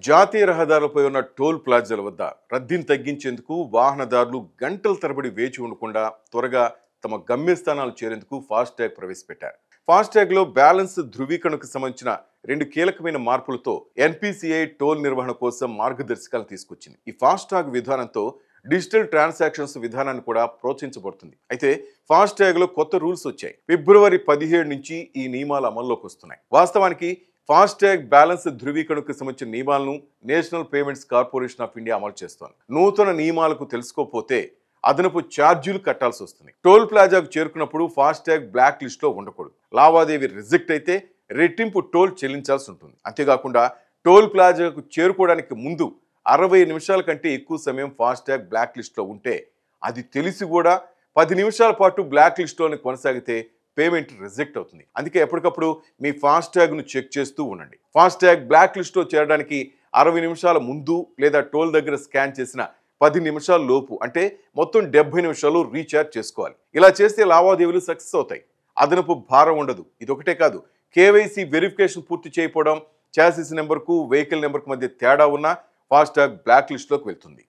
జాతీయ రహదారులపై ఉన్న టోల్ ప్లాజాల వద్ద రద్దీని తగ్గించేందుకు వాహనదారులు గంటల తరబడి వేచి ఉండకుండా త్వరగా తమ గమ్యస్థానాలు చేరేందుకు ఫాస్టాగ్ ప్రవేశపెట్టారు. ఫాస్టాగ్లో బ్యాలెన్స్ ధృవీకరణకు సంబంధించిన రెండు కీలకమైన మార్పులతో ఎన్పిసిఐ టోల్ నిర్వహణ కోసం మార్గదర్శకాలు తీసుకొచ్చింది. ఈ ఫాస్టాగ్ విధానంతో డిజిటల్ ట్రాన్సాక్షన్స్ విధానాన్ని కూడా ప్రోత్సహించబడుతుంది. అయితే ఫాస్టాగ్లో కొత్త రూల్స్ వచ్చాయి. ఫిబ్రవరి 17 నుంచి ఈ నియమాలు అమల్లోకి వస్తున్నాయి. వాస్తవానికి ఫాస్టాగ్ బ్యాలెన్స్ ధృవీకరణకు సంబంధించిన నియమాలను national payments corporation of India అమలు చేస్తోంది. నూతన నియమాలకు తెలుసుకోకపోతే అదనపు ఛార్జీలు కట్టాల్సి వస్తుంది. టోల్ ప్లాజాకు చేరుకున్నప్పుడు ఫాస్టాగ్ బ్లాక్ లిస్ట్ లో ఉండకూడదు. లావాదేవీ రిజెక్ట్ అయితే రెట్టింపు టోల్ చెల్లించాల్సి ఉంటుంది. అంతేకాకుండా టోల్ ప్లాజాకు చేరుకోవడానికి ముందు 60 నిమిషాల కంటే ఎక్కువ సమయం ఫాస్టాగ్ బ్లాక్ లిస్ట్ లో ఉంటే, అది తెలిసి కూడా 10 నిమిషాల పాటు బ్లాక్ లిస్ట్ లోనే కొనసాగితే పేమెంట్ రిజెక్ట్ అవుతుంది. అందుకే ఎప్పటికప్పుడు మీ ఫాస్టాగ్ ను చెక్ చేస్తూ ఉండండి. ఫాస్టాగ్ బ్లాక్ లిస్ట్ లో చేరడానికి 60 నిమిషాల ముందు లేదా టోల్ దగ్గర స్కాన్ చేసిన 10 నిమిషాల లోపు, అంటే మొత్తం 70 నిమిషాలు రీఛార్జ్ చేసుకోవాలి. ఇలా చేస్తే లావాదేవీలు సక్సెస్ అవుతాయి. అదనపు భారం ఉండదు. ఇదొకటే కాదు, కేవైసీ వెరిఫికేషన్ పూర్తి చేయకపోవడం, చాసిస్ నెంబర్కు వెహికల్ నెంబర్కు మధ్య తేడా ఉన్న ఫాస్టాగ్ బ్లాక్ లిస్ట్ లోకి వెళ్తుంది.